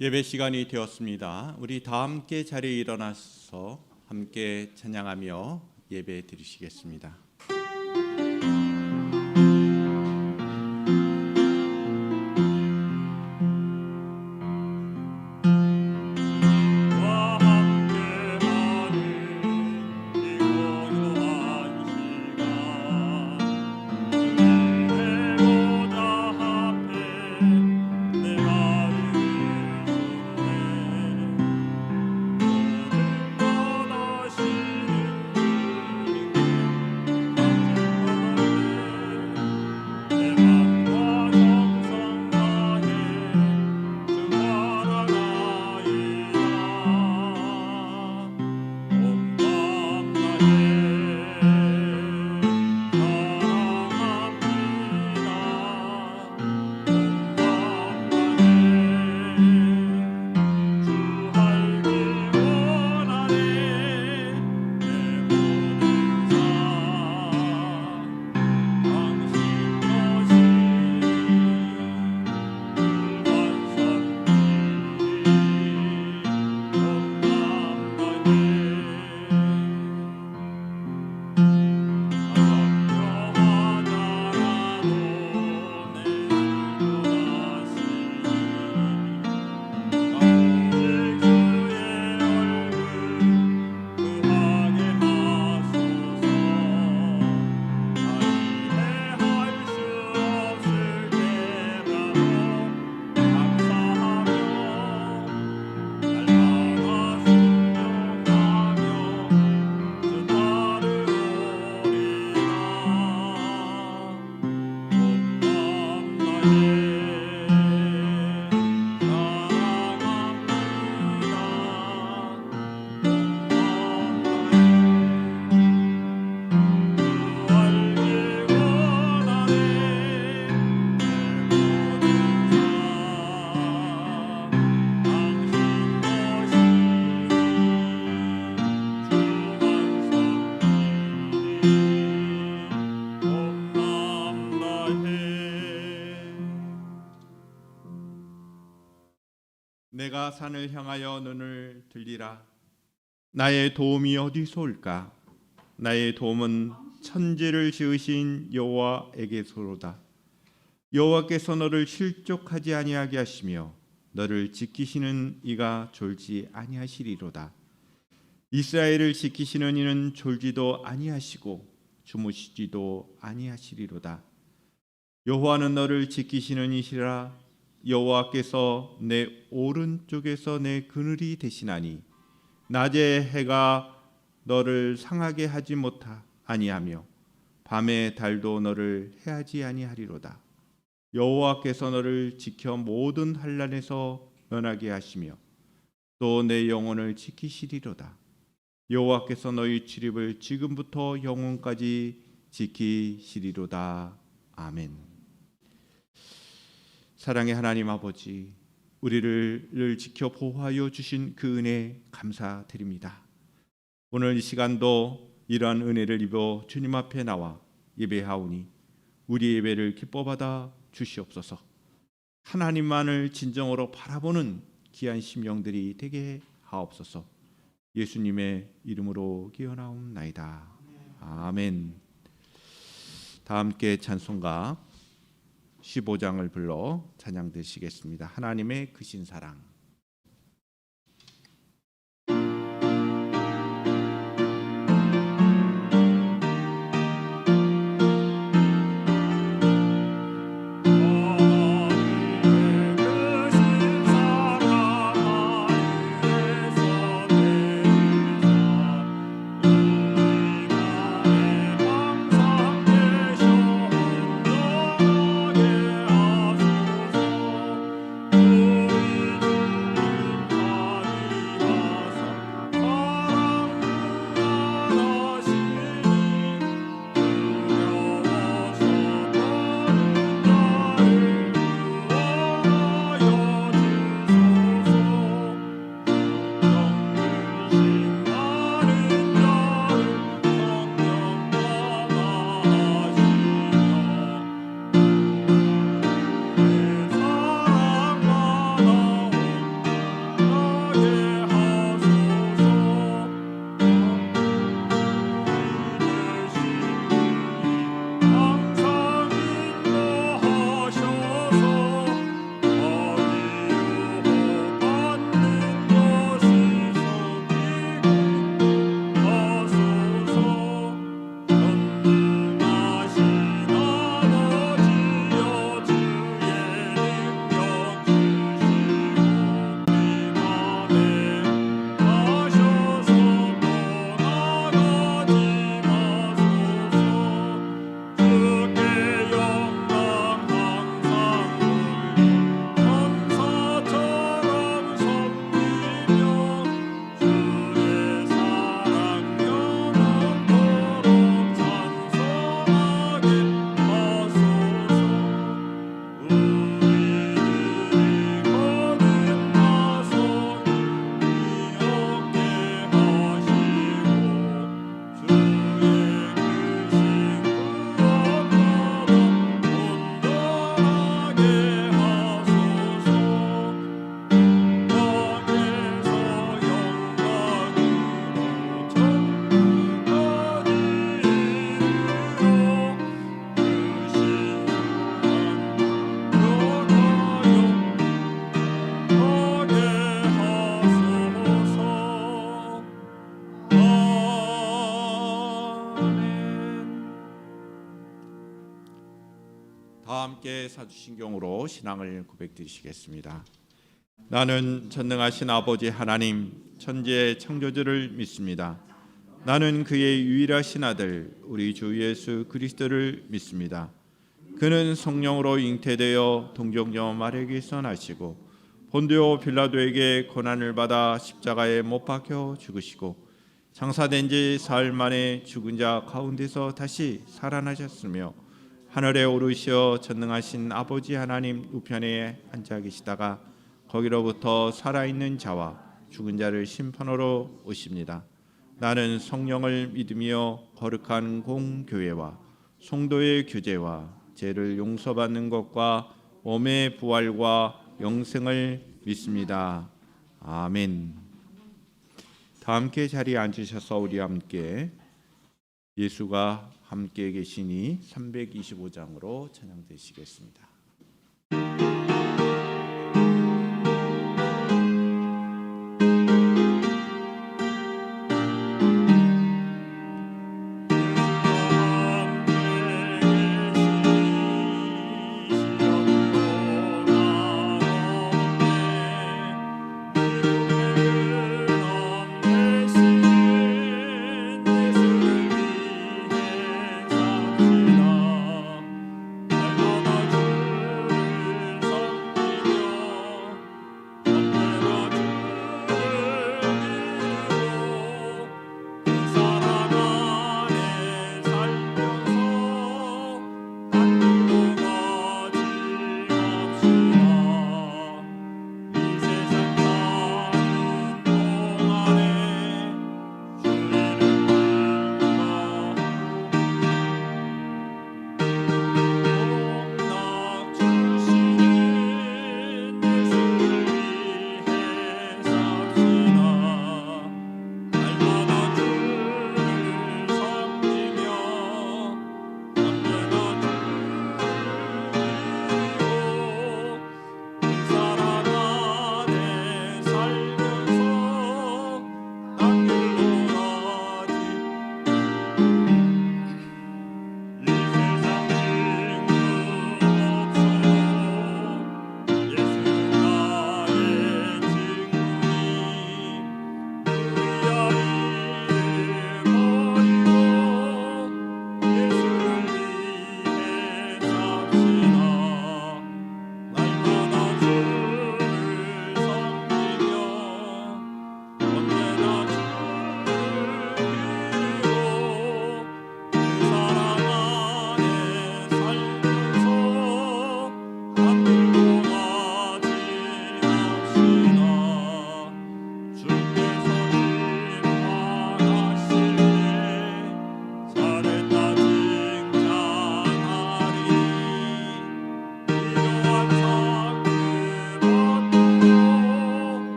예배 시간이 되었습니다. 우리 다 함께 자리에 일어나서 함께 찬양하며 예배 드리시겠습니다. 내가 산을 향하여 눈을 들리라. 나의 도움이 어디서 올까? 나의 도움은 천지를 지으신 여호와에게서로다. 여호와께서 너를 실족하지 아니하게 하시며 너를 지키시는 이가 졸지 아니하시리로다. 이스라엘을 지키시는 이는 졸지도 아니하시고 주무시지도 아니하시리로다. 여호와는 너를 지키시는 이시라. 여호와께서 내 오른쪽에서 내 그늘이 되시나니 낮에 해가 너를 상하게 하지 아니하며 밤에 달도 너를 해하지 아니하리로다. 여호와께서 너를 지켜 모든 환난에서 면하게 하시며 또 내 영혼을 지키시리로다. 여호와께서 너희 출입을 지금부터 영원까지 지키시리로다. 아멘. 사랑의 하나님 아버지, 우리를 지켜 보호하여 주신 그 은혜 감사드립니다. 오늘 이 시간도 이러한 은혜를 입어 주님 앞에 나와 예배하오니 우리 예배를 기뻐 받아 주시옵소서. 하나님만을 진정으로 바라보는 귀한 심령들이 되게 하옵소서. 예수님의 이름으로 기원하옵나이다. 아멘. 다 함께 찬송가 15장을 불러 찬양 드시겠습니다. 하나님의 크신 사랑. 함께 사두신경으로 신앙을 고백드리시겠습니다. 나는 전능하신 아버지 하나님 천지의 창조주를 믿습니다. 나는 그의 유일하신 아들 우리 주 예수 그리스도를 믿습니다. 그는 성령으로 잉태되어 동정녀 마리아에게서 나시고 본디오 빌라도에게 고난을 받아 십자가에 못 박혀 죽으시고 장사된 지 사흘 만에 죽은 자 가운데서 다시 살아나셨으며 하늘에 오르시어 전능하신 아버지 하나님 우편에 앉아 계시다가 거기로부터 살아있는 자와 죽은 자를 심판하러 오십니다. 나는 성령을 믿으며 거룩한 공교회와 성도의 교제와 죄를 용서받는 것과 몸의 부활과 영생을 믿습니다. 아멘. 다 함께 자리에 앉으셔서 우리 함께 예수가 함께 계시니 325장으로 찬양되시겠습니다.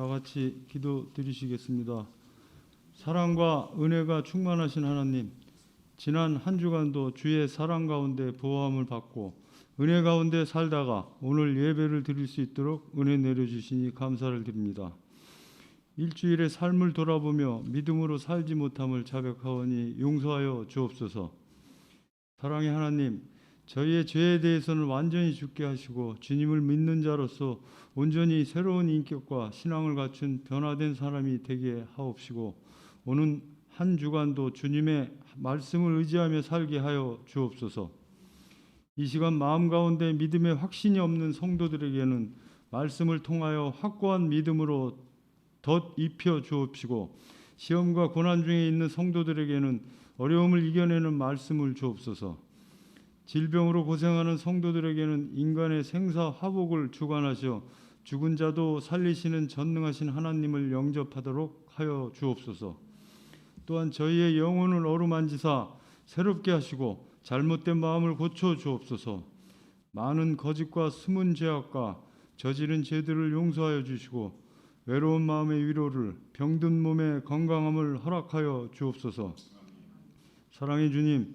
다 같이 기도 드리시겠습니다. 사랑과 은혜가 충만하신 하나님, 지난 한 주간도 주의 사랑 가운데 보호함을 받고 은혜 가운데 살다가 오늘 예배를 드릴 수 있도록 은혜 내려주시니 감사를 드립니다. 일주일의 삶을 돌아보며 믿음으로 살지 못함을 자백하오니 용서하여 주옵소서. 사랑의 하나님, 저희의 죄에 대해서는 완전히 죽게 하시고 주님을 믿는 자로서 온전히 새로운 인격과 신앙을 갖춘 변화된 사람이 되게 하옵시고 오는 한 주간도 주님의 말씀을 의지하며 살게 하여 주옵소서. 이 시간 마음 가운데 믿음의 확신이 없는 성도들에게는 말씀을 통하여 확고한 믿음으로 덧입혀 주옵시고 시험과 고난 중에 있는 성도들에게는 어려움을 이겨내는 말씀을 주옵소서. 질병으로 고생하는 성도들에게는 인간의 생사 화복을 주관하셔 죽은 자도 살리시는 전능하신 하나님을 영접하도록 하여 주옵소서. 또한 저희의 영혼을 어루만지사 새롭게 하시고 잘못된 마음을 고쳐 주옵소서. 많은 거짓과 숨은 죄악과 저지른 죄들을 용서하여 주시고 외로운 마음의 위로를, 병든 몸의 건강함을 허락하여 주옵소서. 사랑의 주님,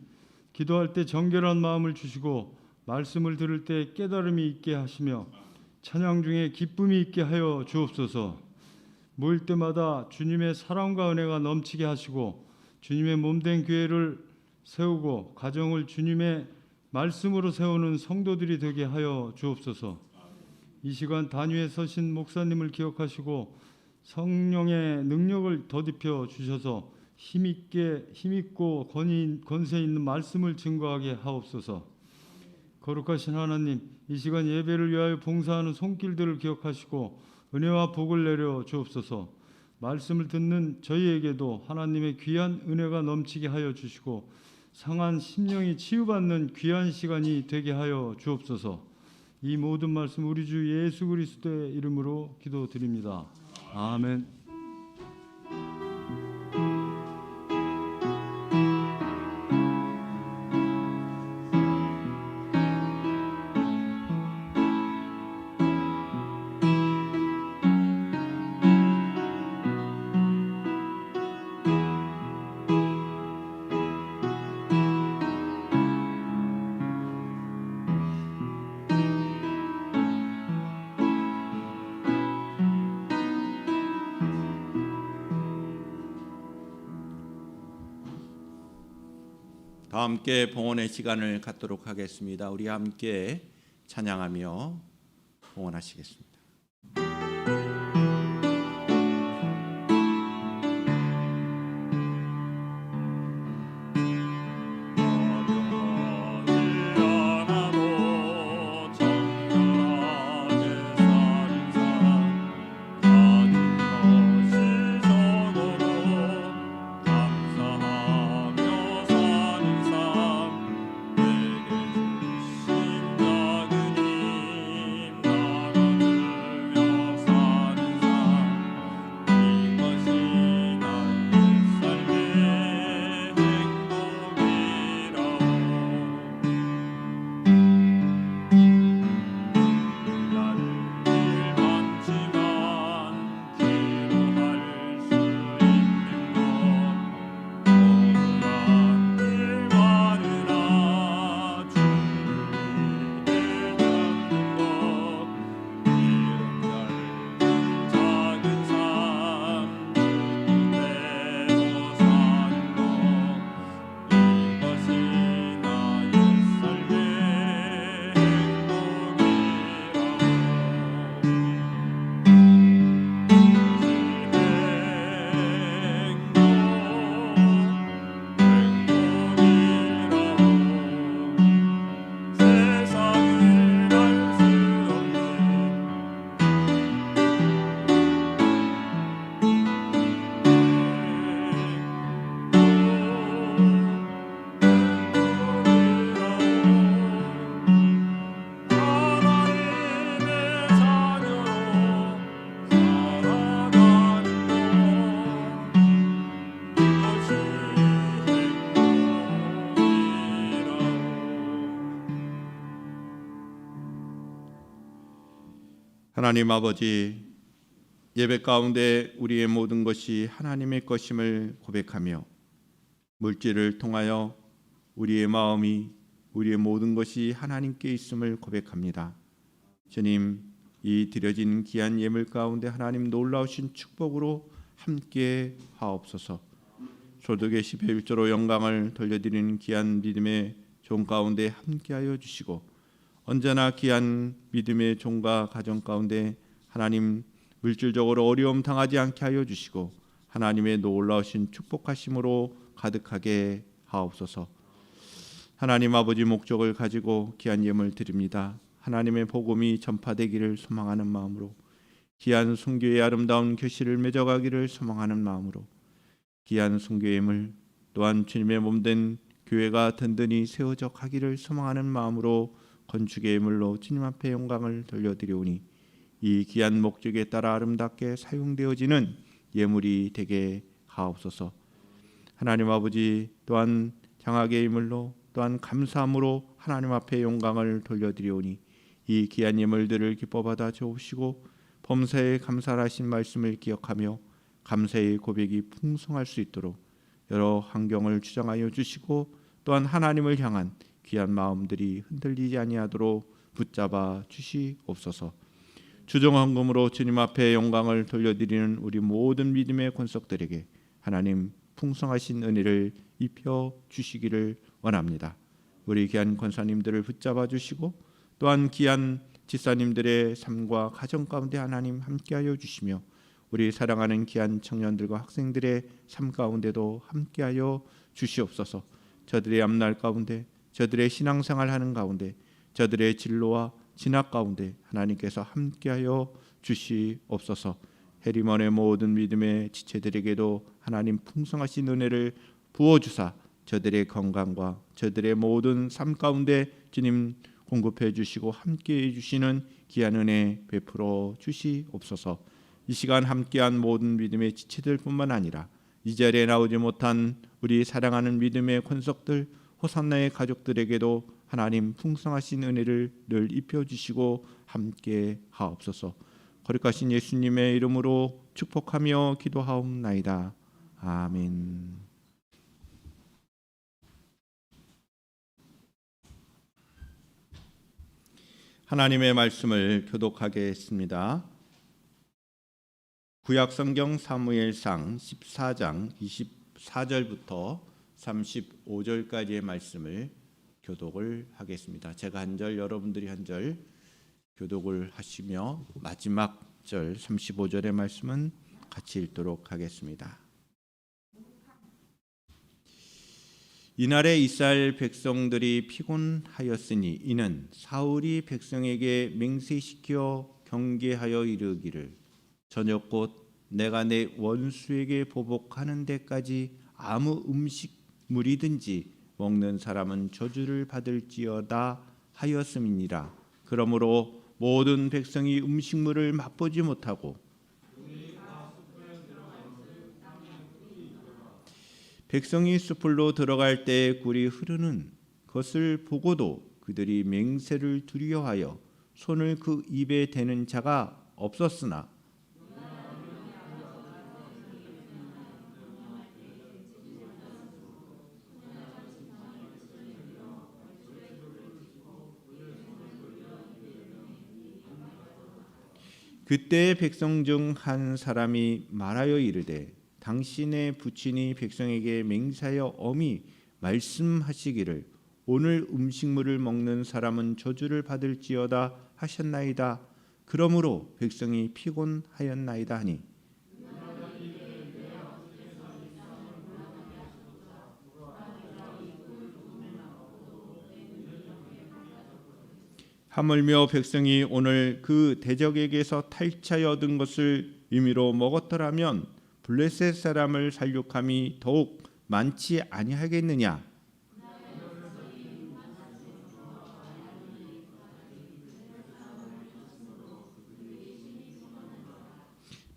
기도할 때 정결한 마음을 주시고 말씀을 들을 때 깨달음이 있게 하시며 찬양 중에 기쁨이 있게 하여 주옵소서. 모일 때마다 주님의 사랑과 은혜가 넘치게 하시고 주님의 몸된 교회를 세우고 가정을 주님의 말씀으로 세우는 성도들이 되게 하여 주옵소서. 이 시간 단위에 서신 목사님을 기억하시고 성령의 능력을 더딥혀 주셔서 힘있고 권세 있는 말씀을 증거하게 하옵소서. 거룩하신 하나님, 이 시간 예배를 위하여 봉사하는 손길들을 기억하시고 은혜와 복을 내려 주옵소서. 말씀을 듣는 저희에게도 하나님의 귀한 은혜가 넘치게 하여 주시고 상한 심령이 치유받는 귀한 시간이 되게 하여 주옵소서. 이 모든 말씀 우리 주 예수 그리스도의 이름으로 기도드립니다. 아멘. 다 함께 봉헌의 시간을 갖도록 하겠습니다. 우리 함께 찬양하며 봉헌하시겠습니다. 하나님 아버지, 예배 가운데 우리의 모든 것이 하나님의 것임을 고백하며 물질을 통하여 우리의 마음이, 우리의 모든 것이 하나님께 있음을 고백합니다. 주님, 이 드려진 귀한 예물 가운데 하나님 놀라우신 축복으로 함께 하옵소서. 소득의 10회 1조로 영광을 돌려드리는 귀한 믿음의 종 가운데 함께하여 주시고 언제나 귀한 믿음의 종과 가정 가운데 하나님 물질적으로 어려움 당하지 않게 하여 주시고 하나님의 놀라우신 축복하심으로 가득하게 하옵소서. 하나님 아버지, 목적을 가지고 귀한 예물 드립니다. 하나님의 복음이 전파되기를 소망하는 마음으로, 귀한 순교의 아름다운 교실을 맺어가기를 소망하는 마음으로, 귀한 순교의 예물 또한 주님의 몸된 교회가 든든히 세워져 가기를 소망하는 마음으로 건축의 예물로 주님 앞에 영광을 돌려드리오니 이 귀한 목적에 따라 아름답게 사용되어지는 예물이 되게 하옵소서. 하나님 아버지, 또한 장학의 예물로 또한 감사함으로 하나님 앞에 영광을 돌려드리오니 이 귀한 예물들을 기뻐 받아 주옵시고 범사에 감사하신 말씀을 기억하며 감사의 고백이 풍성할 수 있도록 여러 환경을 주장하여 주시고 또한 하나님을 향한 귀한 마음들이 흔들리지 아니하도록 붙잡아 주시옵소서. 주정헌금으로 주님 앞에 영광을 돌려드리는 우리 모든 믿음의 권속들에게 하나님 풍성하신 은혜를 입혀 주시기를 원합니다. 우리 귀한 권사님들을 붙잡아 주시고 또한 귀한 집사님들의 삶과 가정 가운데 하나님 함께하여 주시며 우리 사랑하는 귀한 청년들과 학생들의 삶 가운데도 함께하여 주시옵소서. 저들의 앞날 가운데, 저들의 신앙생활 하는 가운데, 저들의 진로와 진학 가운데 하나님께서 함께하여 주시옵소서. 해리먼의 모든 믿음의 지체들에게도 하나님 풍성하신 은혜를 부어주사 저들의 건강과 저들의 모든 삶 가운데 주님 공급해 주시고 함께해 주시는 귀한 은혜 베풀어 주시옵소서. 이 시간 함께한 모든 믿음의 지체들뿐만 아니라 이 자리에 나오지 못한 우리 사랑하는 믿음의 권속들 호산나의 가족들에게도 하나님 풍성하신 은혜를 늘 입혀주시고 함께 하옵소서. 거룩하신 예수님의 이름으로 축복하며 기도하옵나이다. 아멘. 하나님의 말씀을 교독하겠습니다. 구약성경 사무엘상 14장 24절부터 35절까지의 말씀을 교독을 하겠습니다. 제가 한 절, 여러분들이 한 절 교독을 하시며 마지막 절 35절의 말씀은 같이 읽도록 하겠습니다. 이날에 이스라엘 백성들이 피곤하였으니 이는 사울이 백성에게 맹세시켜 경계하여 이르기를 저녁곧 내가 내 원수에게 보복하는 데까지 아무 음식물이든지 먹는 사람은 저주를 받을지어다 하였음이니라. 그러므로 모든 백성이 음식물을 맛보지 못하고 백성이 숲으로 들어갈 때 꿀이 흐르는 것을 보고도 그들이 맹세를 두려워하여 손을 그 입에 대는 자가 없었으나 그때 백성 중 한 사람이 말하여 이르되 당신의 부친이 백성에게 맹세하여 엄히 말씀하시기를 오늘 음식물을 먹는 사람은 저주를 받을지어다 하셨나이다. 그러므로 백성이 피곤하였나이다 하니 하물며 백성이 오늘 그 대적에게서 탈취하여 얻은 것을 의미로 먹었더라면 블레셋 사람을 살육함이 더욱 많지 아니하겠느냐.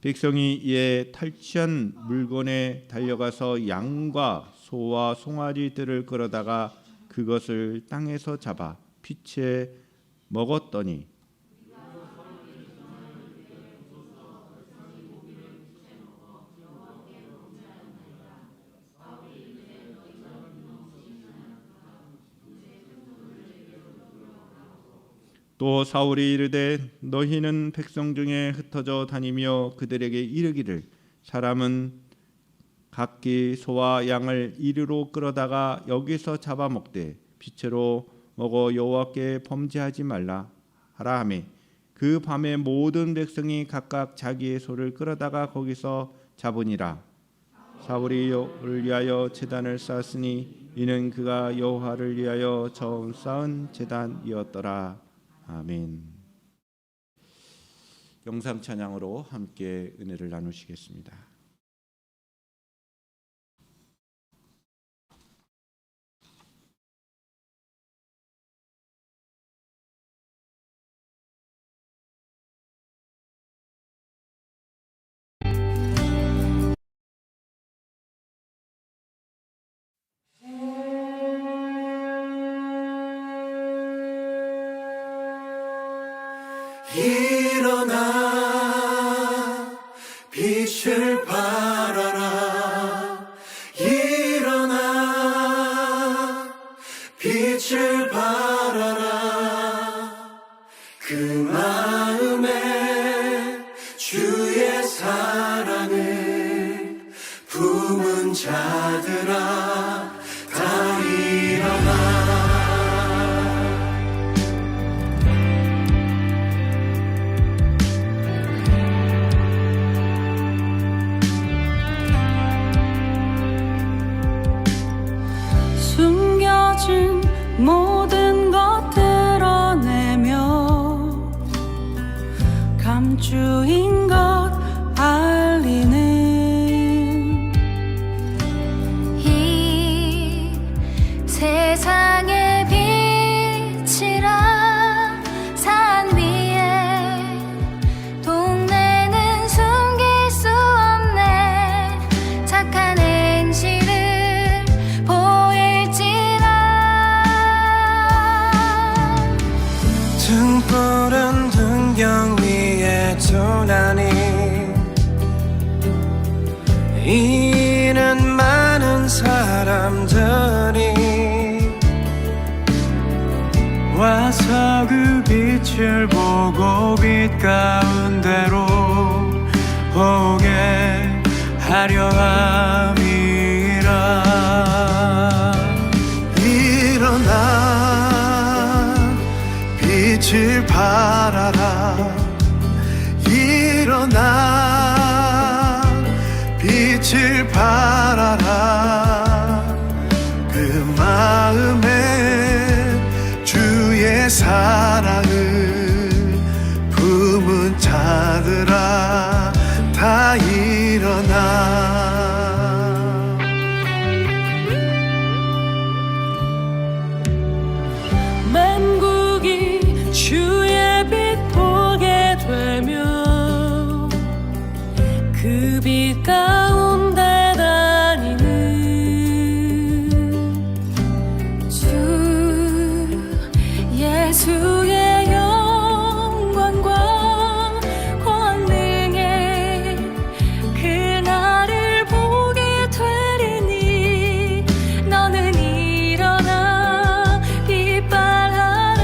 백성이 이에 탈취한 물건에 달려가서 양과 소와 송아지들을 끌어다가 그것을 땅에서 잡아 피채 먹었더니 또 사울이 이르되 너희는 백성 중에 흩어져 다니며 그들에게 이르기를 사람은 각기 소와 양을 이리로 끌어다가 여기서 잡아먹되 피채로 먹어 여호와께 범죄하지 말라 하라 하매 그 밤에 모든 백성이 각각 자기의 소를 끌어다가 거기서 잡으니라. 사울이 여호와를 위하여 제단을 쌓았으니 이는 그가 여호와를 위하여 처음 쌓은 제단이었더라. 아멘. 영상 찬양으로 함께 은혜를 나누시겠습니다. 일어나 빛을 발하라. 일어나 빛을 발하라. 그 마음에 주의 사랑을 품은 자들아 다 일어나. 숨겨진 모든 것 드러내며 감추인 것 알리는 이 세상의 빛이라 산 위에 동네는 숨길 수 없네. 착한 행실을 보일지라. 등푸른 등경 위에 두나니 이는 많은 사람들이 와서 그 빛을 보고 빛 가운데로 오게 하려 함이라. 일어나 빛을 발하라. 일어나 빛을 발하라. 그 마음에 주의 사랑을 품은 자들아 다 일어나. 만국이 주의 빛 보게 되며 그 빛 가운데 다니는 주 예수의 영광과 권능에 그날을 보게 되리니 너는 일어나 빛 발하라.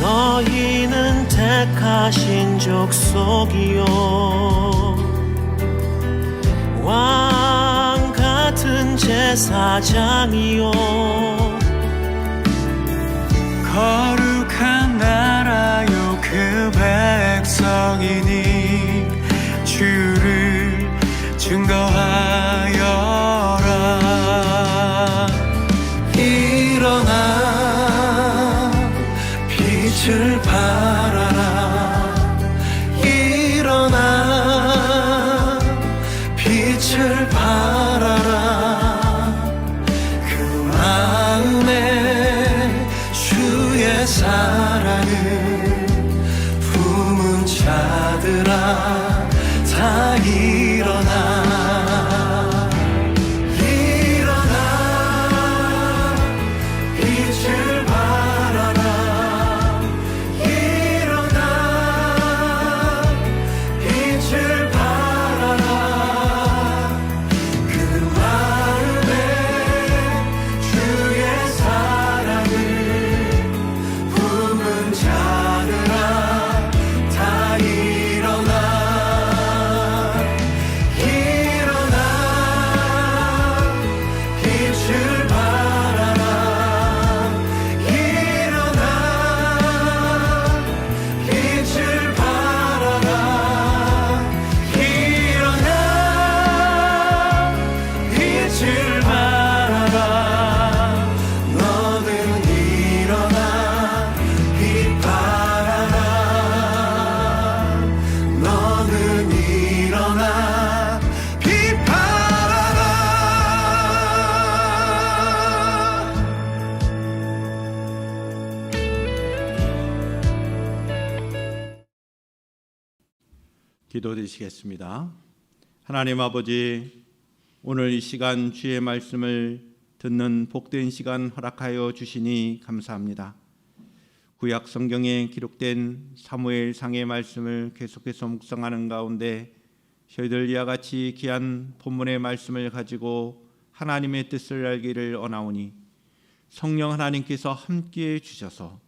너희는 택하신 족속이요 왕 같은 제사장이요 거룩한 나라요 그 백성이니 주를 증거하여라. 일어나 빛을 발하라. 일어나 빛을 발하라. 그 마음에 주의 사랑을 품은 자들아 다 일어나. 일어나 빛을 발하라. 일어나 빛을 발하라. 그 마음에 주의 사랑을 품은 자들아 다 일어나. 일어나 빛을 발하라. 일어나 빛을 발하라. 일어나 빛을 발하라. 너는 일어나 빛 발하라. 너는 일어나 빛 발하라. 기도드리시겠습니다. 하나님 아버지, 오늘 이 시간 주의 말씀을 듣는 복된 시간 허락하여 주시니 감사합니다. 구약 성경에 기록된 사무엘상의 말씀을 계속해서 묵상하는 가운데 저희들 이와 같이 귀한 본문의 말씀을 가지고 하나님의 뜻을 알기를 원하오니 성령 하나님께서 함께해 주셔서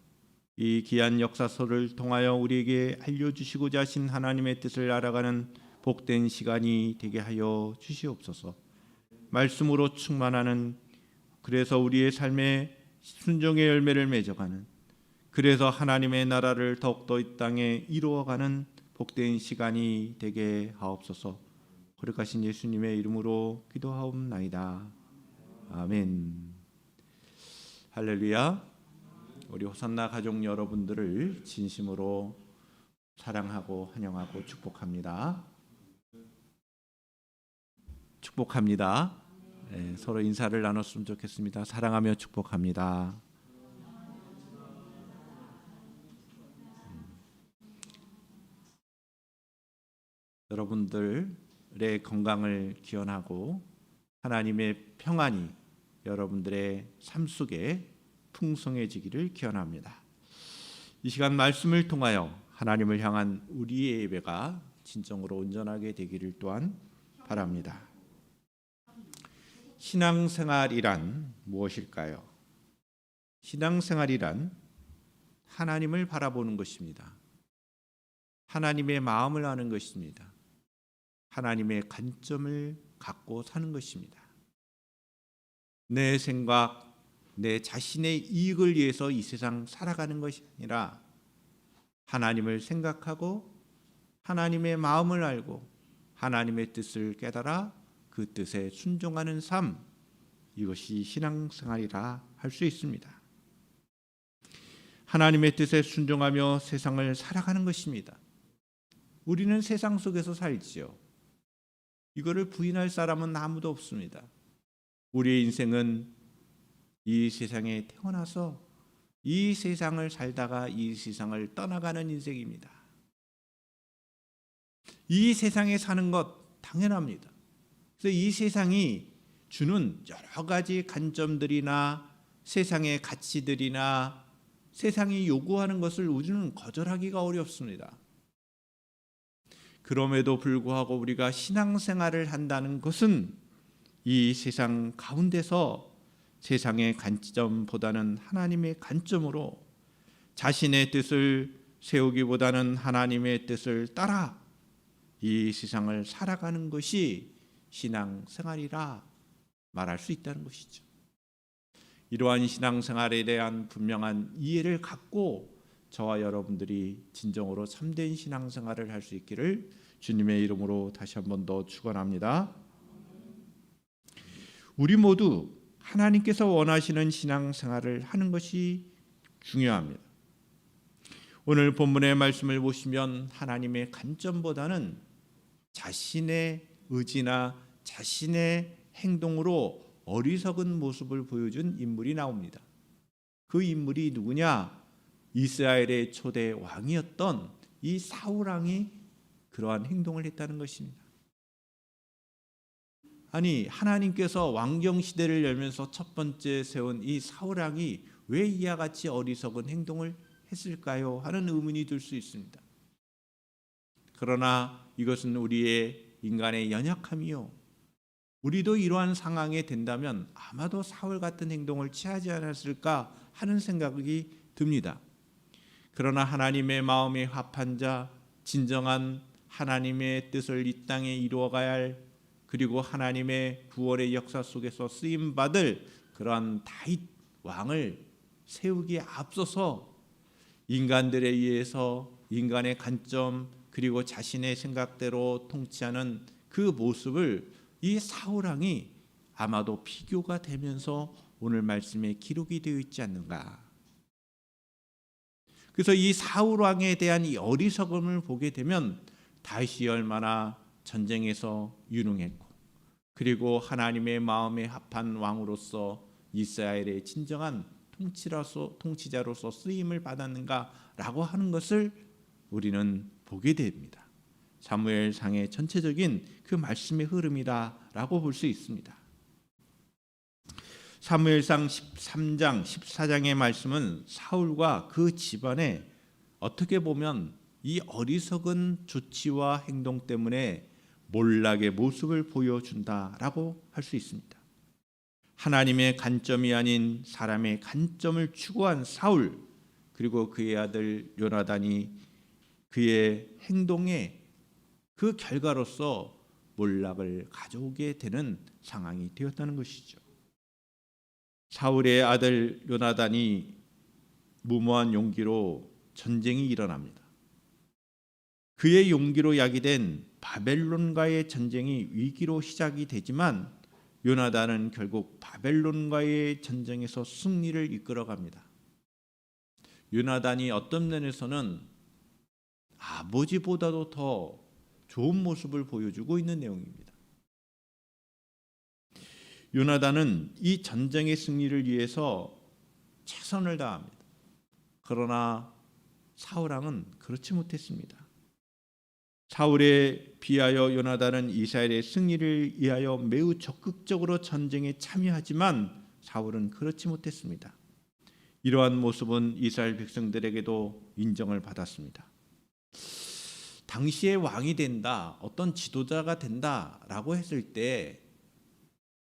이 귀한 역사서를 통하여 우리에게 알려주시고자 하신 하나님의 뜻을 알아가는 복된 시간이 되게 하여 주시옵소서. 말씀으로 충만하는, 그래서 우리의 삶에 순종의 열매를 맺어가는, 그래서 하나님의 나라를 더욱더 이 땅에 이루어가는 복된 시간이 되게 하옵소서. 거룩하신 예수님의 이름으로 기도하옵나이다. 아멘. 할렐루야. 우리 호산나 가족 여러분들을 진심으로 사랑하고 환영하고 축복합니다. 축복합니다. 네, 서로 인사를 나눴으면 좋겠습니다. 사랑하며 축복합니다. 여러분들의 건강을 기원하고 하나님의 평안이 여러분들의 삶 속에 풍성해지기를 기원합니다. 이 시간 말씀을 통하여 하나님을 향한 우리의 예배가 진정으로 온전하게 되기를 또한 바랍니다. 신앙생활이란 무엇일까요? 신앙생활이란 하나님을 바라보는 것입니다. 하나님의 마음을 아는 것입니다. 하나님의 관점을 갖고 사는 것입니다. 내 생각, 내 자신의 이익을 위해서 이 세상 살아가는 것이 아니라 하나님을 생각하고 하나님의 마음을 알고 하나님의 뜻을 깨달아 그 뜻에 순종하는 삶, 이것이 신앙생활이라 할 수 있습니다. 하나님의 뜻에 순종하며 세상을 살아가는 것입니다. 우리는 세상 속에서 살지요. 이거를 부인할 사람은 아무도 없습니다. 우리의 인생은 이 세상에 태어나서 이 세상을 살다가 이 세상을 떠나가는 인생입니다. 이 세상에 사는 것 당연합니다. 그래서 이 세상이 주는 여러 가지 관점들이나 세상의 가치들이나 세상이 요구하는 것을 우리는 거절하기가 어렵습니다. 그럼에도 불구하고 우리가 신앙생활을 한다는 것은 이 세상 가운데서 세상의 관점보다는 하나님의 관점으로 자신의 뜻을 세우기보다는 하나님의 뜻을 따라 이 세상을 살아가는 것이 신앙생활이라 말할 수 있다는 것이죠. 이러한 신앙생활에 대한 분명한 이해를 갖고 저와 여러분들이 진정으로 참된 신앙생활을 할 수 있기를 주님의 이름으로 다시 한 번 더 축원합니다. 우리 모두 하나님께서 원하시는 신앙생활을 하는 것이 중요합니다. 오늘 본문의 말씀을 보시면 하나님의 관점보다는 자신의 의지나 자신의 행동으로 어리석은 모습을 보여준 인물이 나옵니다. 그 인물이 누구냐? 이스라엘의 초대 왕이었던 이 사울 왕이 그러한 행동을 했다는 것입니다. 아니, 하나님께서 왕정 시대를 열면서 첫 번째 세운 이 사울 왕이 왜 이와 같이 어리석은 행동을 했을까요? 하는 의문이 들 수 있습니다. 그러나 이것은 우리의 인간의 연약함이요, 우리도 이러한 상황에 된다면 아마도 사울 같은 행동을 취하지 않았을까 하는 생각이 듭니다. 그러나 하나님의 마음에 합한 자, 진정한 하나님의 뜻을 이 땅에 이루어가야 할, 그리고 하나님의 구원의 역사 속에서 쓰임받을 그러한 다윗 왕을 세우기에 앞서서 인간들에 의해서 인간의 관점 그리고 자신의 생각대로 통치하는 그 모습을 이 사울 왕이 아마도 비교가 되면서 오늘 말씀에 기록이 되어 있지 않는가. 그래서 이 사울 왕에 대한 이 어리석음을 보게 되면 다윗이 얼마나 전쟁에서 유능했고 그리고 하나님의 마음에 합한 왕으로서 이스라엘의 진정한 통치자로서 쓰임을 받았는가라고 하는 것을 우리는 보게 됩니다. 사무엘상의 전체적인 그 말씀의 흐름이다라고 볼 수 있습니다. 사무엘상 13장, 14장의 말씀은 사울과 그 집안에 어떻게 보면 이 어리석은 조치와 행동 때문에 몰락의 모습을 보여준다라고 할 수 있습니다. 하나님의 관점이 아닌 사람의 관점을 추구한 사울, 그리고 그의 아들 요나단이 그의 행동에 그 결과로서 몰락을 가져오게 되는 상황이 되었다는 것이죠. 사울의 아들 요나단이 무모한 용기로 전쟁이 일어납니다. 그의 용기로 야기된 바벨론과의 전쟁이 위기로 시작이 되지만 요나단은 결국 바벨론과의 전쟁에서 승리를 이끌어갑니다. 요나단이 어떤 면에서는 아버지보다도 더 좋은 모습을 보여주고 있는 내용입니다. 요나단은 이 전쟁의 승리를 위해서 최선을 다합니다. 그러나 사울 왕은 그렇지 못했습니다. 사울에 비하여 요나단은 이스라엘의 승리를 위하여 매우 적극적으로 전쟁에 참여하지만 사울은 그렇지 못했습니다. 이러한 모습은 이스라엘 백성들에게도 인정을 받았습니다. 당시에 왕이 된다, 어떤 지도자가 된다라고 했을 때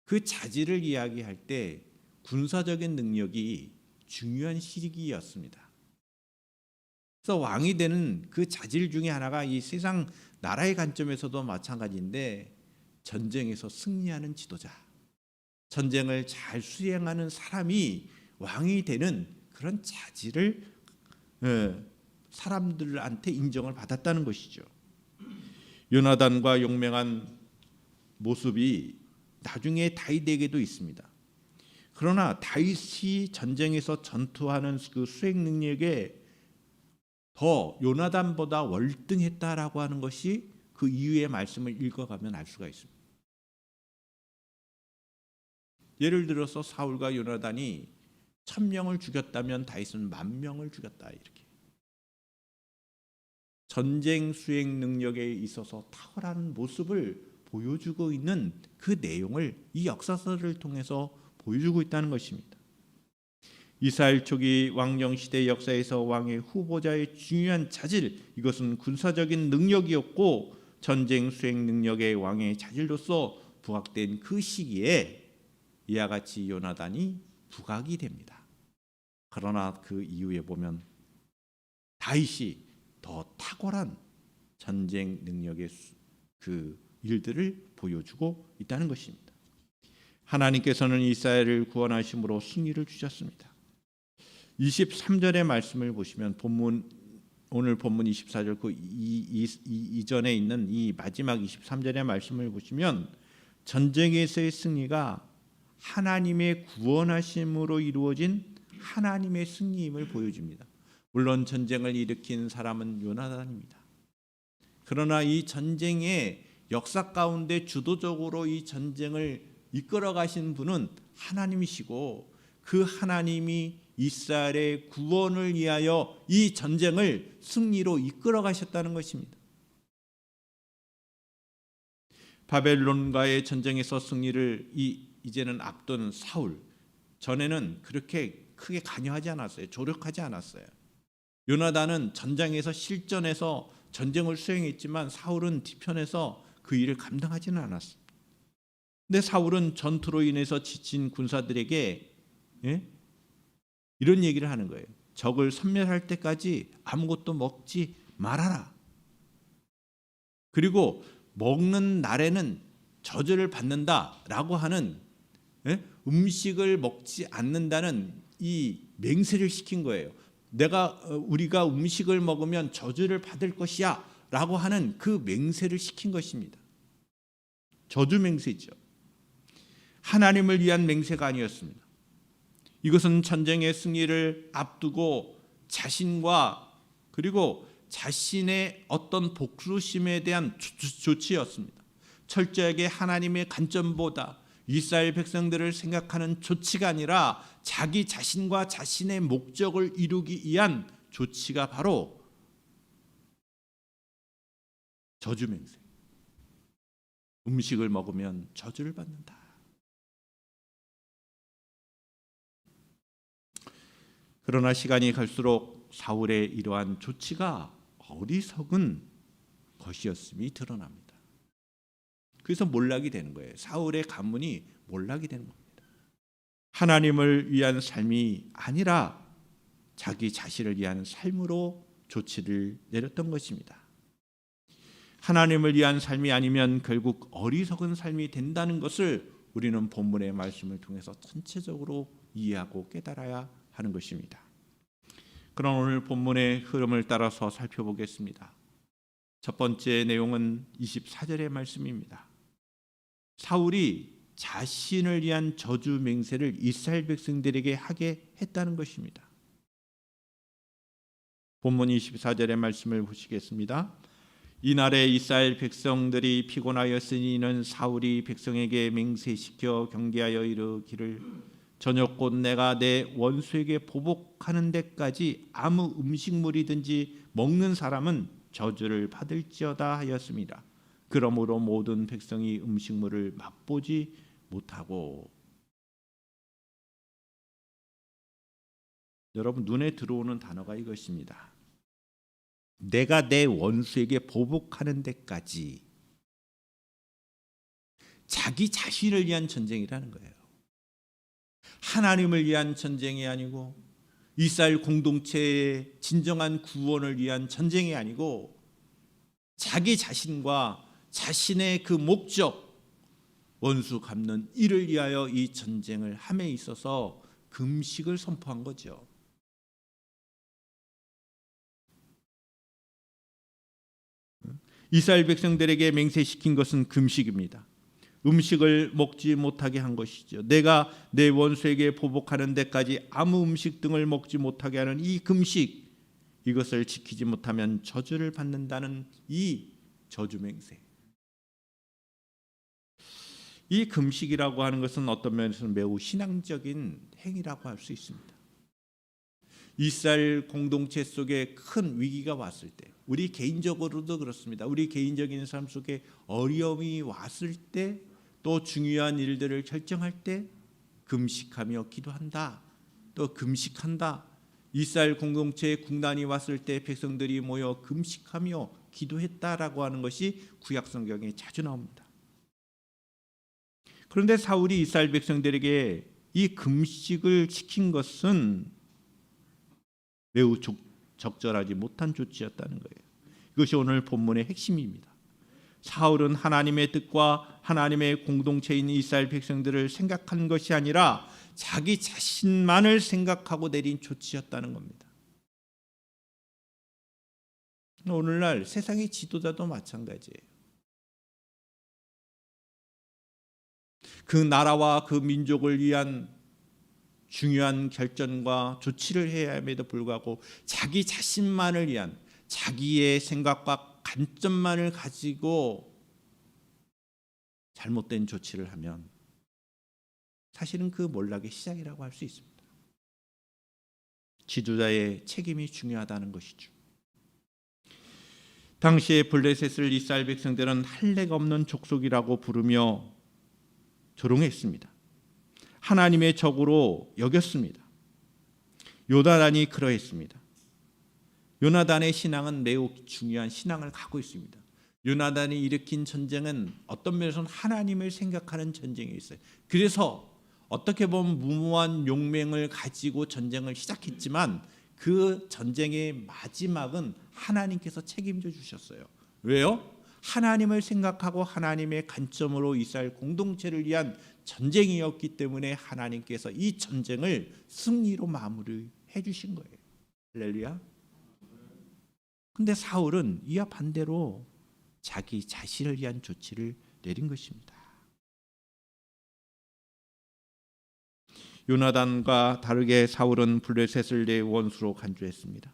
그 자질을 이야기할 때 군사적인 능력이 중요한 시기였습니다. 그래서 왕이 되는 그 자질 중에 하나가 이 세상 나라의 관점에서도 마찬가지인데 전쟁에서 승리하는 지도자, 전쟁을 잘 수행하는 사람이 왕이 되는 그런 자질을 사람들한테 인정을 받았다는 것이죠. 요나단과 용맹한 모습이 나중에 다윗에게도 있습니다. 그러나 다윗이 전쟁에서 전투하는 그 수행 능력에 더 요나단보다 월등했다라고 하는 것이 그 이후의 말씀을 읽어가면 알 수가 있습니다. 예를 들어서 사울과 요나단이 1000명을 죽였다면 다윗은 10,000명을 죽였다, 이렇게. 전쟁 수행 능력에 있어서 탁월한 모습을 보여주고 있는 그 내용을 이 역사서를 통해서 보여주고 있다는 것입니다. 이스라엘 초기 왕정 시대 역사에서 왕의 후보자의 중요한 자질, 이것은 군사적인 능력이었고 전쟁 수행 능력의 왕의 자질로서 부각된 그 시기에 이와 같이 요나단이 부각이 됩니다. 그러나 그 이후에 보면 다윗이 더 탁월한 전쟁 능력의 그 일들을 보여주고 있다는 것입니다. 하나님께서는 이스라엘을 구원하심으로 승리를 주셨습니다. 23절의 말씀을 보시면 오늘 본문 24절 그 이전에 있는 이 마지막 23절의 말씀을 보시면 전쟁에서의 승리가 하나님의 구원하심으로 이루어진 하나님의 승리임을 보여줍니다. 물론 전쟁을 일으킨 사람은 요나단입니다. 그러나 이 전쟁의 역사 가운데 주도적으로 이 전쟁을 이끌어 가신 분은 하나님이시고 그 하나님이 이스라엘의 구원을 위하여 이 전쟁을 승리로 이끌어 가셨다는 것입니다. 바벨론과의 전쟁에서 승리를 이제는 앞둔 사울, 전에는 그렇게 크게 관여하지 않았어요. 조력하지 않았어요. 요나단은 전장에서 실전에서 전쟁을 수행했지만 사울은 뒤편에서 그 일을 감당하지는 않았습니다. 근데 사울은 전투로 인해서 지친 군사들에게 이런 얘기를 하는 거예요. 적을 섬멸할 때까지 아무것도 먹지 말아라. 그리고 먹는 날에는 저주를 받는다라고 하는 음식을 먹지 않는다는 이 맹세를 시킨 거예요. 우리가 음식을 먹으면 저주를 받을 것이야 라고 하는 그 맹세를 시킨 것입니다. 저주 맹세죠. 하나님을 위한 맹세가 아니었습니다. 이것은 전쟁의 승리를 앞두고 자신과 그리고 자신의 어떤 복수심에 대한 조치였습니다. 철저하게 하나님의 관점보다 이스라엘 백성들을 생각하는 조치가 아니라 자기 자신과 자신의 목적을 이루기 위한 조치가 바로 저주 맹세. 음식을 먹으면 저주를 받는다. 그러나 시간이 갈수록 사울의 이러한 조치가 어리석은 것이었음이 드러납니다. 그래서 몰락이 되는 거예요. 사울의 가문이 몰락이 되는 겁니다. 하나님을 위한 삶이 아니라 자기 자신을 위한 삶으로 조치를 내렸던 것입니다. 하나님을 위한 삶이 아니면 결국 어리석은 삶이 된다는 것을 우리는 본문의 말씀을 통해서 전체적으로 이해하고 깨달아야 하는 것입니다. 그럼 오늘 본문의 흐름을 따라서 살펴보겠습니다. 첫 번째 내용은 24절의 말씀입니다. 사울이 자신을 위한 저주 맹세를 이스라엘 백성들에게 하게 했다는 것입니다. 본문 24절의 말씀을 보시겠습니다. 이날에 이스라엘 백성들이 피곤하였으니 이는 사울이 백성에게 맹세시켜 경계하여 이르기를 저녁 곧 내가 내 원수에게 보복하는 데까지 아무 음식물이든지 먹는 사람은 저주를 받을지어다 하였습니다. 그러므로 모든 백성이 음식물을 맛보지 못하고. 여러분 눈에 들어오는 단어가 이것입니다. 내가 내 원수에게 보복하는 데까지. 자기 자신을 위한 전쟁이라는 거예요. 하나님을 위한 전쟁이 아니고 이스라엘 공동체의 진정한 구원을 위한 전쟁이 아니고 자기 자신과 자신의 그 목적, 원수 갚는 이를 위하여 이 전쟁을 함에 있어서 금식을 선포한 거죠. 이스라엘 백성들에게 맹세시킨 것은 금식입니다. 음식을 먹지 못하게 한 것이죠. 내가 내 원수에게 보복하는 데까지 아무 음식 등을 먹지 못하게 하는 이 금식, 이것을 지키지 못하면 저주를 받는다는 이 저주 맹세. 이 금식이라고 하는 것은 어떤 면에서는 매우 신앙적인 행위라고 할 수 있습니다. 이스라엘 공동체 속에 큰 위기가 왔을 때, 우리 개인적으로도 그렇습니다. 우리 개인적인 삶 속에 어려움이 왔을 때, 또 중요한 일들을 결정할 때 금식하며 기도한다. 또 금식한다. 이스라엘 공동체에 국난이 왔을 때 백성들이 모여 금식하며 기도했다라고 하는 것이 구약 성경에 자주 나옵니다. 그런데 사울이 이스라엘 백성들에게 이 금식을 시킨 것은 매우 적절하지 못한 조치였다는 거예요. 이것이 오늘 본문의 핵심입니다. 사울은 하나님의 뜻과 하나님의 공동체인 이스라엘 백성들을 생각한 것이 아니라 자기 자신만을 생각하고 내린 조치였다는 겁니다. 오늘날 세상의 지도자도 마찬가지예요. 그 나라와 그 민족을 위한 중요한 결정과 조치를 해야 함에도 불구하고 자기 자신만을 위한 자기의 생각과 관점만을 가지고 잘못된 조치를 하면 사실은 그 몰락의 시작이라고 할 수 있습니다. 지도자의 책임이 중요하다는 것이죠. 당시에 블레셋을 이스라엘 백성들은 할례가 없는 족속이라고 부르며 조롱했습니다. 하나님의 적으로 여겼습니다. 요나단이 그러했습니다. 요나단의 신앙은 매우 중요한 신앙을 갖고 있습니다. 요나단이 일으킨 전쟁은 어떤 면에서는 하나님을 생각하는 전쟁이 있어요. 그래서 어떻게 보면 무모한 용맹을 가지고 전쟁을 시작했지만 그 전쟁의 마지막은 하나님께서 책임져 주셨어요. 왜요? 하나님을 생각하고 하나님의 관점으로 이스라엘 공동체를 위한 전쟁이었기 때문에 하나님께서 이 전쟁을 승리로 마무리해 주신 거예요. 할렐루야. 근데 사울은 이와 반대로 자기 자신을 위한 조치를 내린 것입니다. 요나단과 다르게 사울은 블레셋을 내 원수로 간주했습니다.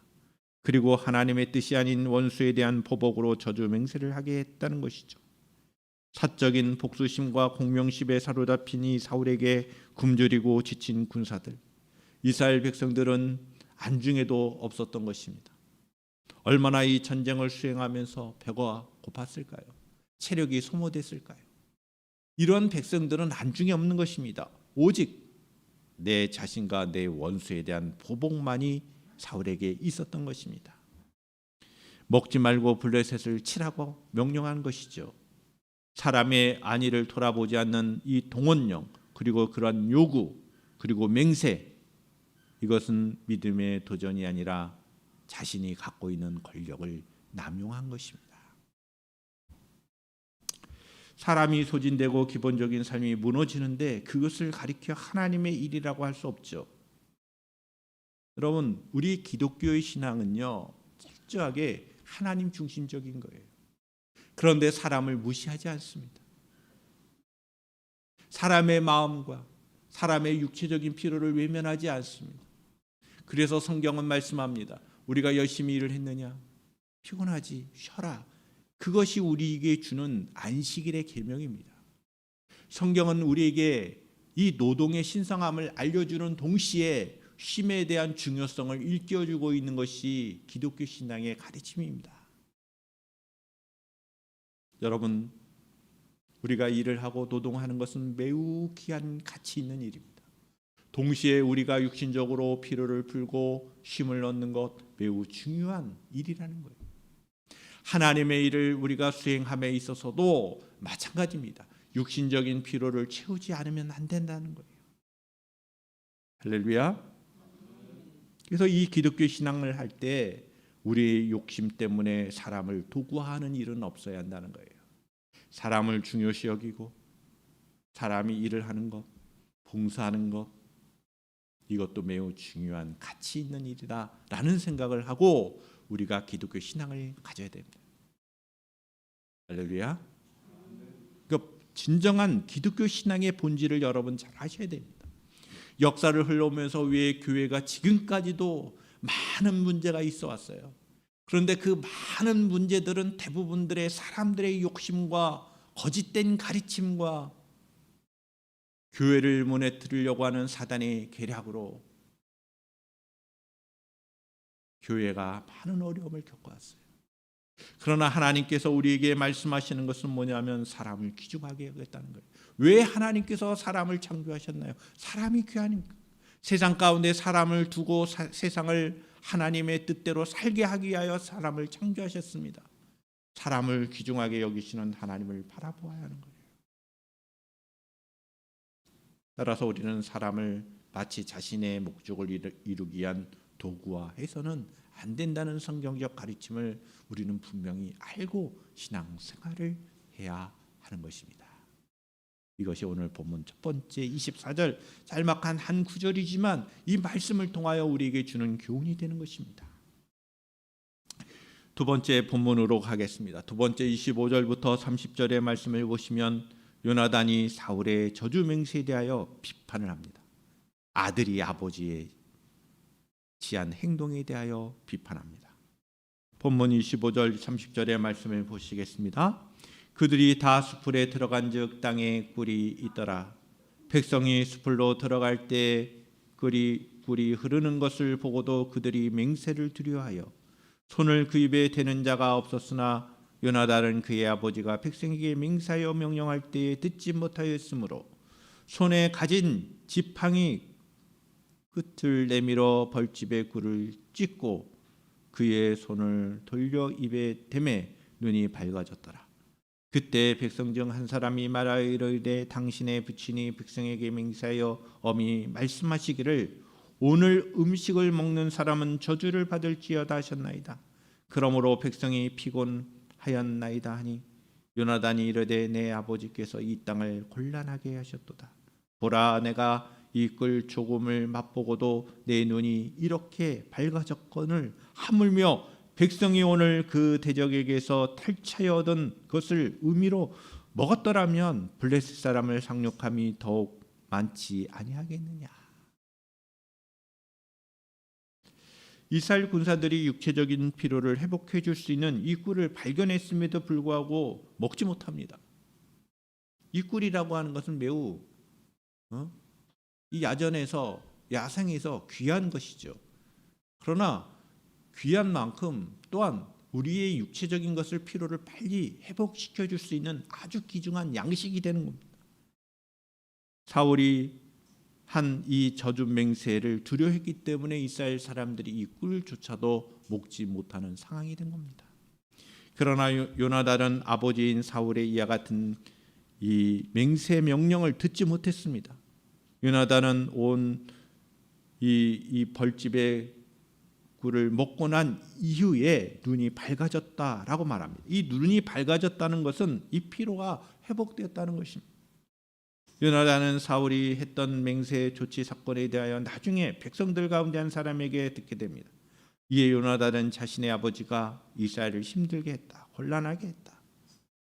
그리고 하나님의 뜻이 아닌 원수에 대한 보복으로 저주 맹세를 하게 했다는 것이죠. 사적인 복수심과 공명심에 사로잡힌 이 사울에게 굶주리고 지친 군사들, 이스라엘 백성들은 안중에도 없었던 것입니다. 얼마나 이 전쟁을 수행하면서 배가 고팠을까요? 체력이 소모됐을까요? 이런 백성들은 안중에 없는 것입니다. 오직 내 자신과 내 원수에 대한 보복만이 사울에게 있었던 것입니다. 먹지 말고 블레셋을 치라고 명령한 것이죠. 사람의 안위를 돌아보지 않는 이 동원령, 그리고 그러한 요구, 그리고 맹세, 이것은 믿음의 도전이 아니라 자신이 갖고 있는 권력을 남용한 것입니다. 사람이 소진되고 기본적인 삶이 무너지는데 그것을 가리켜 하나님의 일이라고 할 수 없죠. 여러분, 우리 기독교의 신앙은요, 철저하게 하나님 중심적인 거예요. 그런데 사람을 무시하지 않습니다. 사람의 마음과 사람의 육체적인 필요를 외면하지 않습니다. 그래서 성경은 말씀합니다. 우리가 열심히 일을 했느냐? 피곤하지, 쉬어라. 그것이 우리에게 주는 안식일의 계명입니다. 성경은 우리에게 이 노동의 신성함을 알려주는 동시에 쉼에 대한 중요성을 일깨워주고 있는 것이 기독교 신앙의 가르침입니다. 여러분, 우리가 일을 하고 노동하는 것은 매우 귀한 가치 있는 일입니다. 동시에 우리가 육신적으로 피로를 풀고 쉼을 얻는 것 매우 중요한 일이라는 거예요. 하나님의 일을 우리가 수행함에 있어서도 마찬가지입니다. 육신적인 피로를 채우지 않으면 안 된다는 거예요. 할렐루야. 그래서 이 기독교 신앙을 할 때 우리의 욕심 때문에 사람을 도구화하는 일은 없어야 한다는 거예요. 사람을 중요시 여기고 사람이 일을 하는 것, 봉사하는 것, 이것도 매우 중요한 가치 있는 일이다라는 생각을 하고 우리가 기독교 신앙을 가져야 됩니다. 할렐루야. 그러니까 진정한 기독교 신앙의 본질을 여러분 잘 아셔야 됩니다. 역사를 흘러오면서 왜 교회가 지금까지도 많은 문제가 있어 왔어요. 그런데 그 많은 문제들은 대부분들의 사람들의 욕심과 거짓된 가르침과 교회를 무너뜨리려고 하는 사단의 계략으로 교회가 많은 어려움을 겪어왔어요. 그러나 하나님께서 우리에게 말씀하시는 것은 뭐냐면 사람을 귀중하게 여겼다는 거예요. 왜 하나님께서 사람을 창조하셨나요? 사람이 귀하니까. 세상 가운데 사람을 두고 세상을 하나님의 뜻대로 살게 하기 위하여 사람을 창조하셨습니다. 사람을 귀중하게 여기시는 하나님을 바라보아야 하는 거예요. 따라서 우리는 사람을 마치 자신의 목적을 이루기 위한 도구화해서는 안 된다는 성경적 가르침을 우리는 분명히 알고 신앙생활을 해야 하는 것입니다. 이것이 오늘 본문 첫 번째 24절 짤막한 한 구절이지만 이 말씀을 통하여 우리에게 주는 교훈이 되는 것입니다. 두 번째 본문으로 가겠습니다. 두 번째 25절부터 30절의 말씀을 보시면 요나단이 사울의 저주 맹세에 대하여 비판을 합니다. 아들이 아버지의 지한 행동에 대하여 비판합니다. 본문 25절 30절의 말씀을 보시겠습니다. 그들이 다 숲풀에 들어간즉 땅에 꿀이 있더라. 백성이 숲풀로 들어갈 때 꿀이 흐르는 것을 보고도 그들이 맹세를 두려워하여 손을 그 입에 대는 자가 없었으나 요나단은 그의 아버지가 백성에게 맹세하여 명령할 때에 듣지 못하였으므로 손에 가진 지팡이 끝을 내밀어 벌집에 꿀을 찢고 그의 손을 돌려 입에 대매 눈이 밝아졌더라. 그때 백성 중 한 사람이 말하여 이르되 당신의 부친이 백성에게 맹세하여 엄히 말씀하시기를 오늘 음식을 먹는 사람은 저주를 받을지어다 하셨나이다. 그러므로 백성이 피곤하였나이다 하니 요나단이 이르되 내 아버지께서 이 땅을 곤란하게 하셨도다. 보라, 내가 이 꿀 조금을 맛보고도 내 눈이 이렇게 밝아졌거늘 하물며 백성이 오늘 그 대적에게서 탈취하여 얻은 것을 의미로 먹었더라면 블레셋 사람을 상륙함이 더욱 많지 아니하겠느냐. 이스라엘 군사들이 육체적인 피로를 회복해 줄 수 있는 이 꿀을 발견했음에도 불구하고 먹지 못합니다. 이 꿀이라고 하는 것은 매우 이 야생에서 귀한 것이죠. 그러나 귀한 만큼 또한 우리의 육체적인 것을 피로를 빨리 회복시켜 줄 수 있는 아주 귀중한 양식이 되는 겁니다. 사울이 한 이 저주 맹세를 두려워했기 때문에 이스라엘 사람들이 이 꿀조차도 먹지 못하는 상황이 된 겁니다. 그러나 요나단은 아버지인 사울의 이와 같은 이 맹세 명령을 듣지 못했습니다. 요나단은 온 이 벌집의 꿀을 먹고 난 이후에 눈이 밝아졌다라고 말합니다. 이 눈이 밝아졌다는 것은 이 피로가 회복되었다는 것입니다. 요나단은 사울이 했던 맹세 조치 사건에 대하여 나중에 백성들 가운데 한 사람에게 듣게 됩니다. 이에 요나단은 자신의 아버지가 이스라엘을 힘들게 했다, 곤란하게 했다,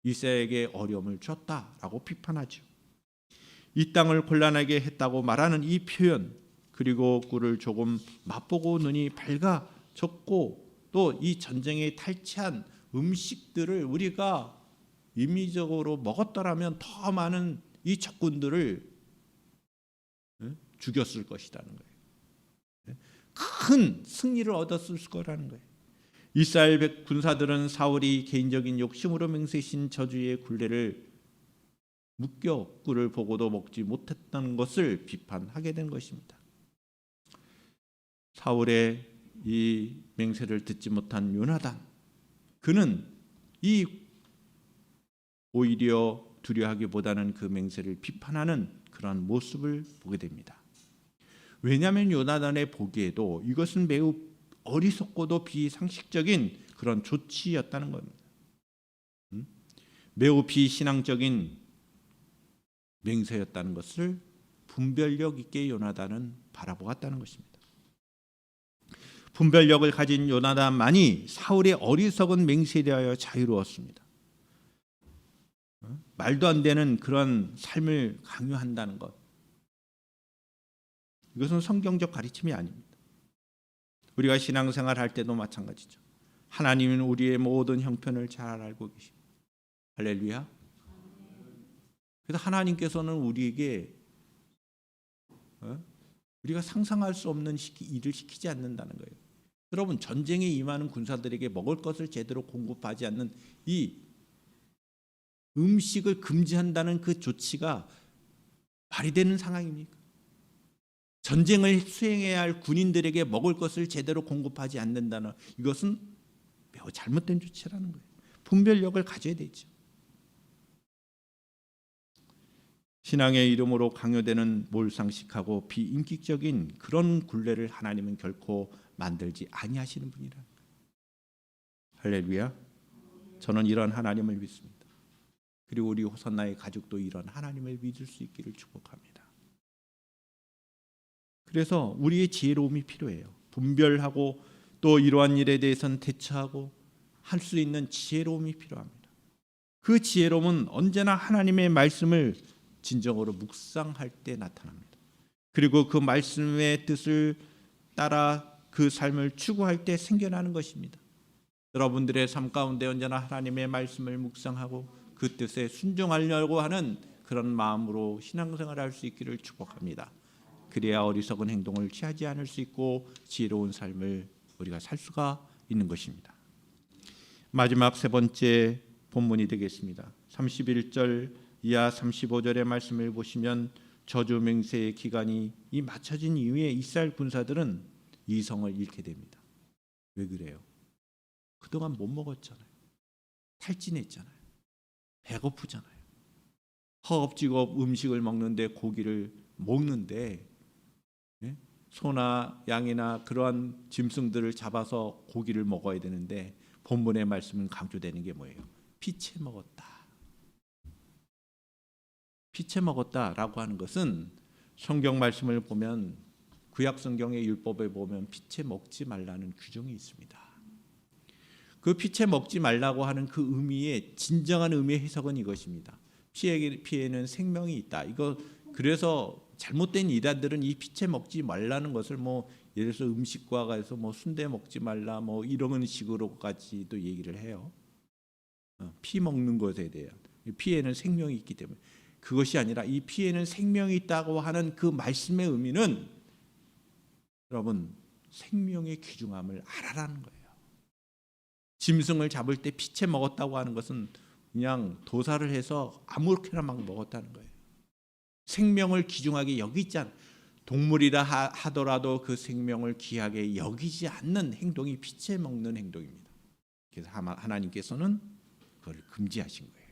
이스라엘에게 어려움을 줬다라고 비판하죠. 이 땅을 곤란하게 했다고 말하는 이 표현, 그리고 꿀을 조금 맛보고 눈이 밝아졌고 또 이 전쟁에 탈취한 음식들을 우리가 임의적으로 먹었더라면 더 많은 이 적군들을 죽였을 것이라는 거예요. 큰 승리를 얻었을 거라는 거예요. 이스라엘 군사들은 사울이 개인적인 욕심으로 맹세신 저주의 굴레를 묶여 꿀을 보고도 먹지 못했던 것을 비판하게 된 것입니다. 사울의 이 맹세를 듣지 못한 요나단, 그는 이 오히려 두려워하기보다는 그 맹세를 비판하는 그런 모습을 보게 됩니다. 왜냐하면 요나단의 보기에도 이것은 매우 어리석고도 비상식적인 그런 조치였다는 겁니다. 매우 비신앙적인 맹세였다는 것을 분별력 있게 요나단은 바라보았다는 것입니다. 분별력을 가진 요나단만이 사울의 어리석은 맹세에 대하여 자유로웠습니다. 말도 안 되는 그런 삶을 강요한다는 것, 이것은 성경적 가르침이 아닙니다. 우리가 신앙생활 할 때도 마찬가지죠. 하나님은 우리의 모든 형편을 잘 알고 계십니다. 할렐루야. 그래서 하나님께서는 우리에게 우리가 상상할 수 없는 일을 시키지 않는다는 거예요. 여러분, 전쟁에 임하는 군사들에게 먹을 것을 제대로 공급하지 않는 이 음식을 금지한다는 그 조치가 말이 되는 상황입니까? 전쟁을 수행해야 할 군인들에게 먹을 것을 제대로 공급하지 않는다는 이것은 매우 잘못된 조치라는 거예요. 분별력을 가져야 되죠. 신앙의 이름으로 강요되는 몰상식하고 비인격적인 그런 굴레를 하나님은 결코 만들지 아니하시는 분이라. 할렐루야. 저는 이런 하나님을 믿습니다. 그리고 우리 호산나의 가족도 이런 하나님을 믿을 수 있기를 축복합니다. 그래서 우리의 지혜로움이 필요해요. 분별하고 또 이러한 일에 대해서는 대처하고 할 수 있는 지혜로움이 필요합니다. 그 지혜로움은 언제나 하나님의 말씀을 진정으로 묵상할 때 나타납니다. 그리고 그 말씀의 뜻을 따라 그 삶을 추구할 때 생겨나는 것입니다. 여러분들의 삶 가운데 언제나 하나님의 말씀을 묵상하고 그 뜻에 순종하려고 하는 그런 마음으로 신앙생활을 할 수 있기를 축복합니다. 그래야 어리석은 행동을 취하지 않을 수 있고 지혜로운 삶을 우리가 살 수가 있는 것입니다. 마지막 세 번째 본문이 되겠습니다. 31절 이하 35절의 말씀을 보시면 저주 맹세의 기간이 이 맞춰진 이후에 이스라엘 군사들은 이성을 잃게 됩니다. 왜 그래요? 그동안 못 먹었잖아요. 탈진했잖아요. 배고프잖아요. 허겁지겁 음식을 먹는데 고기를 먹는데 소나 양이나 그러한 짐승들을 잡아서 고기를 먹어야 되는데 본문의 말씀은 강조되는 게 뭐예요? 피채 먹었다. 피채 먹었다라고 하는 것은 성경 말씀을 보면 구약 성경의 율법에 보면 피채 먹지 말라는 규정이 있습니다. 그 피채 먹지 말라고 하는 그 의미의 진정한 의미의 해석은 이것입니다. 피에는 생명이 있다. 이거 그래서 잘못된 이단들은 이 피채 먹지 말라는 것을 예를 들어서 음식과 가서 순대 먹지 말라 이런 식으로까지도 얘기를 해요. 피 먹는 것에 대한 피에는 생명이 있기 때문에 그것이 아니라 이 피에는 생명이 있다고 하는 그 말씀의 의미는 여러분 생명의 귀중함을 알아라는 거예요. 짐승을 잡을 때 피채 먹었다고 하는 것은 그냥 도살을 해서 아무렇게나 막 먹었다는 거예요. 생명을 귀중하게 여기지 않. 동물이라 하더라도 그 생명을 귀하게 여기지 않는 행동이 피채 먹는 행동입니다. 그래서 하나님께서는 그걸 금지하신 거예요.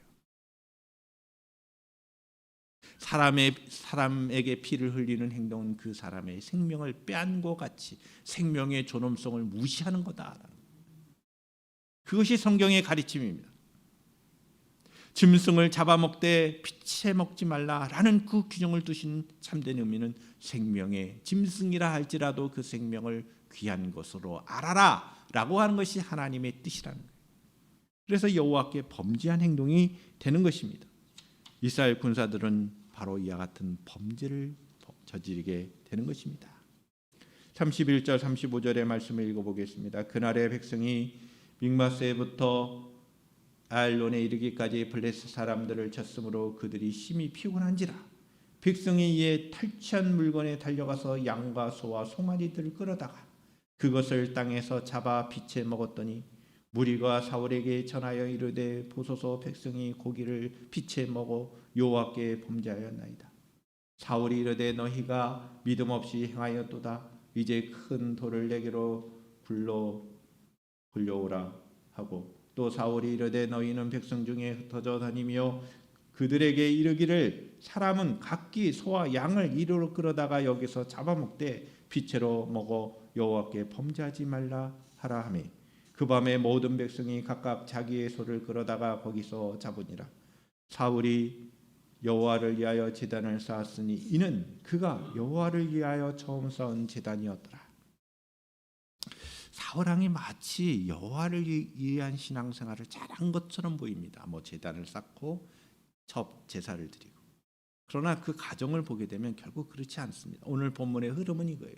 사람에게 피를 흘리는 행동은 그 사람의 생명을 빼앗는 것 같이 생명의 존엄성을 무시하는 거다. 그것이 성경의 가르침입니다. 짐승을 잡아먹되 피채 먹지 말라라는 그 규정을 두신 참된 의미는 생명의 짐승이라 할지라도 그 생명을 귀한 것으로 알아라 라고 하는 것이 하나님의 뜻이라는 거예요. 그래서 여호와께 범죄한 행동이 되는 것입니다. 이스라엘 군사들은 바로 이와 같은 범죄를 저지르게 되는 것입니다. 31절 35절의 말씀을 읽어보겠습니다. 그날의 백성이 믹마스에부터 아알론에 이르기까지 블레셋 사람들을 쳤으므로 그들이 심히 피곤한지라. 백성이 이에 탈취한 물건에 달려가서 양과 소와 송아지들을 끌어다가 그것을 땅에서 잡아 비채 먹었더니 무리가 사울에게 전하여 이르되 보소서 백성이 고기를 비채 먹어 여호와께 범죄하였나이다. 사울이 이르되 너희가 믿음 없이 행하였도다. 이제 큰 돌을 내게로 굴려오라 하고 또 사울이 이르되 너희는 백성 중에 흩어져 다니며 그들에게 이르기를 사람은 각기 소와 양을 이리로 끌어다가 여기서 잡아먹되 비채로 먹어 여호와께 범죄하지 말라 하라 하며 그 밤에 모든 백성이 각각 자기의 소를 끌어다가 거기서 잡으니라. 사울이 여호와를 위하여 제단을 쌓았으니 이는 그가 여호와를 위하여 처음 쌓은 제단이었더라. 사울 왕이 마치 여호와를 위한 신앙생활을 잘한 것처럼 보입니다. 제단을 쌓고 첩 제사를 드리고. 그러나 그 과정을 보게 되면 결국 그렇지 않습니다. 오늘 본문의 흐름은 이거예요.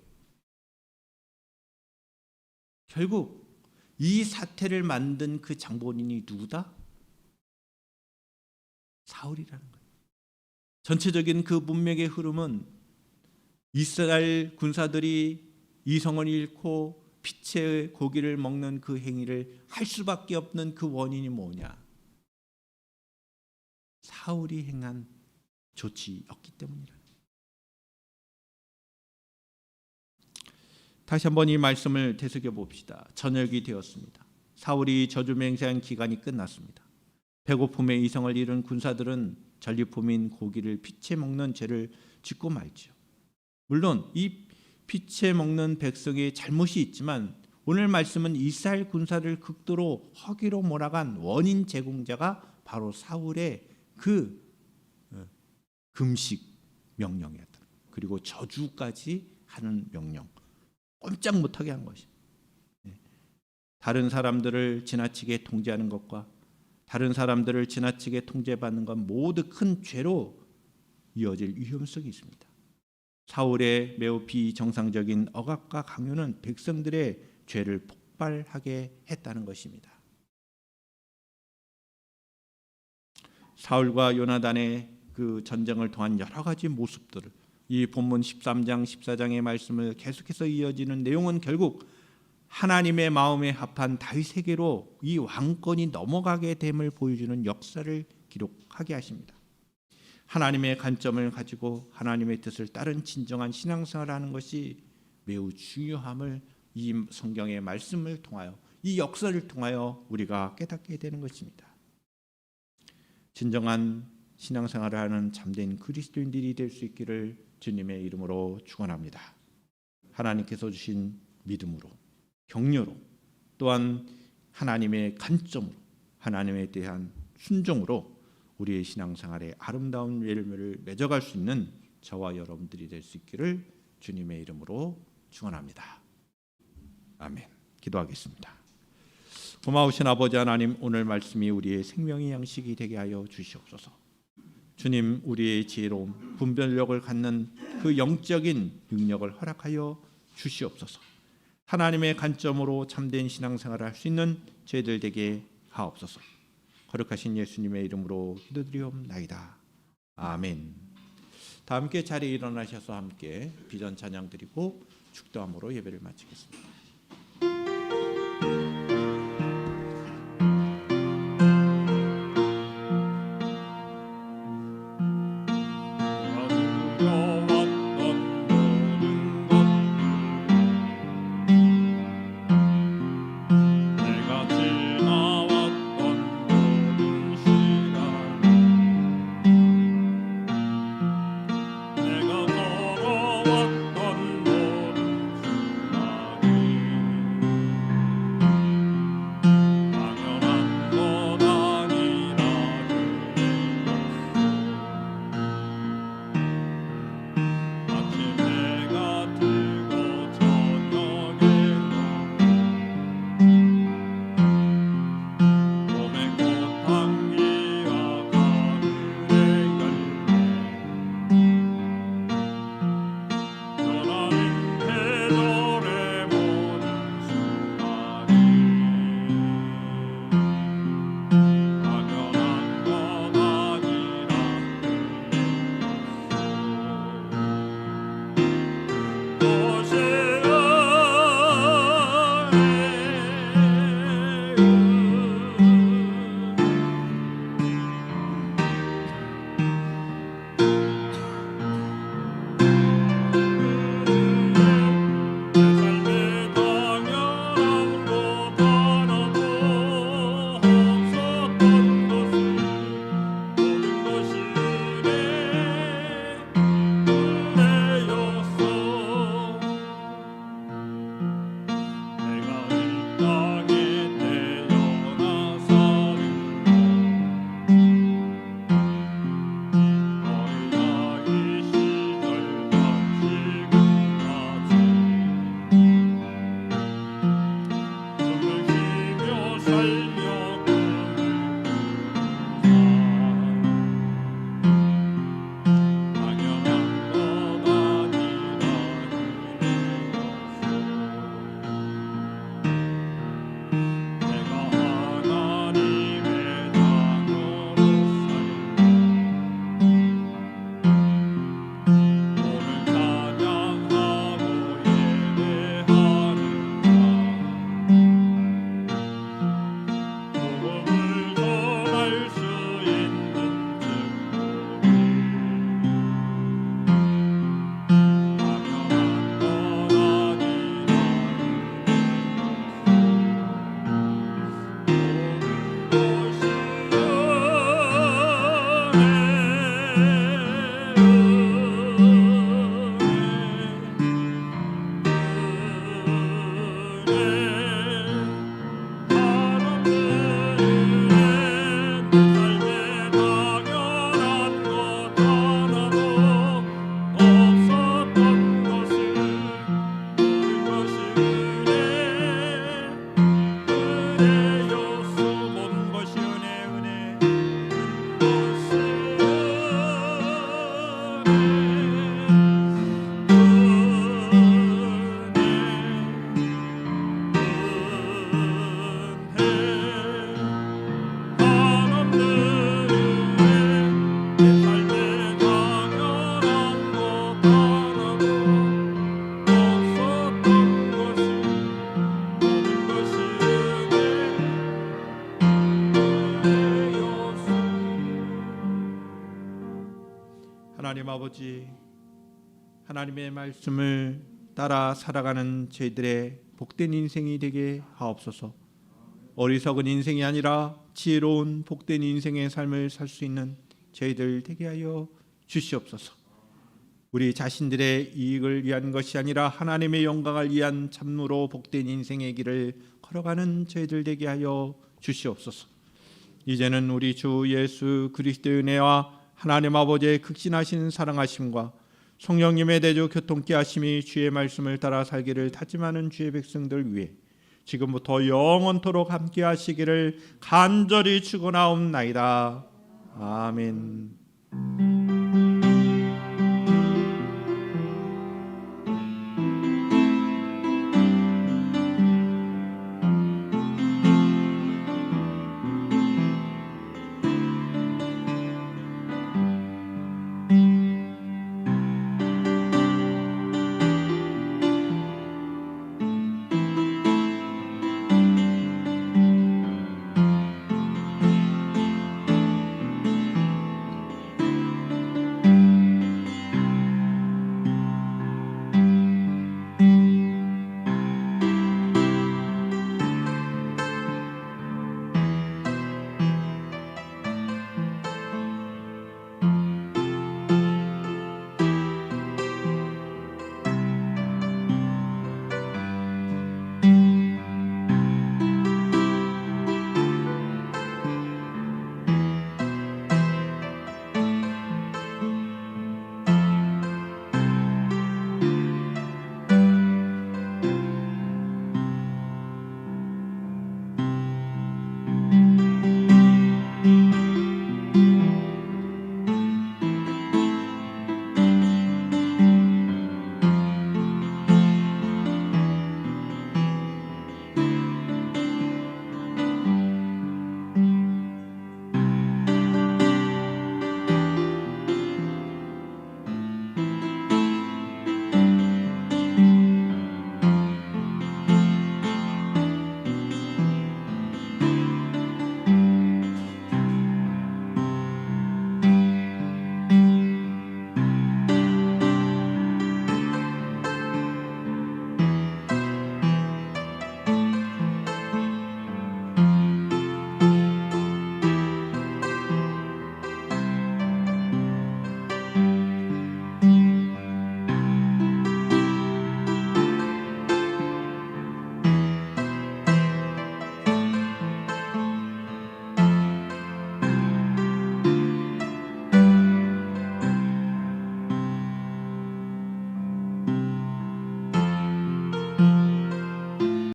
결국 이 사태를 만든 그 장본인이 누구다? 사울이라는 거예요. 전체적인 그 문맥의 흐름은 이스라엘 군사들이 이성을 잃고 피채의 고기를 먹는 그 행위를 할 수밖에 없는 그 원인이 뭐냐? 사울이 행한 조치였기 때문이라. 다시 한번 이 말씀을 되새겨 봅시다. 저녁이 되었습니다. 사울이 저주 맹세한 기간이 끝났습니다. 배고픔에 이성을 잃은 군사들은 전리품인 고기를 피채 먹는 죄를 짓고 말지요. 물론 이 피채 먹는 백성의 잘못이 있지만 오늘 말씀은 이스라엘 군사를 극도로 허기로 몰아간 원인 제공자가 바로 사울의 그 금식 명령이었다. 그리고 저주까지 하는 명령. 꼼짝 못하게 한 것입니다. 다른 사람들을 지나치게 통제하는 것과 다른 사람들을 지나치게 통제받는 건 모두 큰 죄로 이어질 위험성이 있습니다. 사울의 매우 비정상적인 억압과 강요는 백성들의 죄를 폭발하게 했다는 것입니다. 사울과 요나단의 그 전쟁을 통한 여러 가지 모습들을 이 본문 13장 14장의 말씀을 계속해서 이어지는 내용은 결국 하나님의 마음에 합한 다윗에게로 이 왕권이 넘어가게 됨을 보여주는 역사를 기록하게 하십니다. 하나님의 관점을 가지고 하나님의 뜻을 따른 진정한 신앙생활을 하는 것이 매우 중요함을 이 성경의 말씀을 통하여 이 역사를 통하여 우리가 깨닫게 되는 것입니다. 진정한 신앙생활을 하는 참된 그리스도인들이 될 수 있기를 주님의 이름으로 축원합니다. 하나님께서 주신 믿음으로 격려로 또한 하나님의 관점으로 하나님에 대한 순종으로 우리의 신앙생활에 아름다운 열매를 맺어갈 수 있는 저와 여러분들이 될 수 있기를 주님의 이름으로 축원합니다. 아멘. 기도하겠습니다. 고마우신 아버지 하나님, 오늘 말씀이 우리의 생명의 양식이 되게 하여 주시옵소서. 주님, 우리의 지혜로움, 분별력을 갖는 그 영적인 능력을 허락하여 주시옵소서. 하나님의 관점으로 참된 신앙생활을 할 수 있는 저희들 되게 하옵소서. 거룩하신 예수님의 이름으로 기도드리옵나이다. 아멘. 다 함께 자리에 일어나셔서 함께 비전 찬양 드리고 축도함으로 예배를 마치겠습니다. 하나님 아버지, 하나님의 말씀을 따라 살아가는 저희들의 복된 인생이 되게 하옵소서. 어리석은 인생이 아니라 지혜로운 복된 인생의 삶을 살 수 있는 저희들 되게 하여 주시옵소서. 우리 자신들의 이익을 위한 것이 아니라 하나님의 영광을 위한 참으로 복된 인생의 길을 걸어가는 저희들 되게 하여 주시옵소서. 이제는 우리 주 예수 그리스도의 은혜와 하나님 아버지의 극진하신 사랑하심과 성령님의 대조 교통케 하심이 주의 말씀을 따라 살기를 다짐하는 주의 백성들 위해 지금부터 영원토록 함께 하시기를 간절히 축원하옵나이다. 아멘.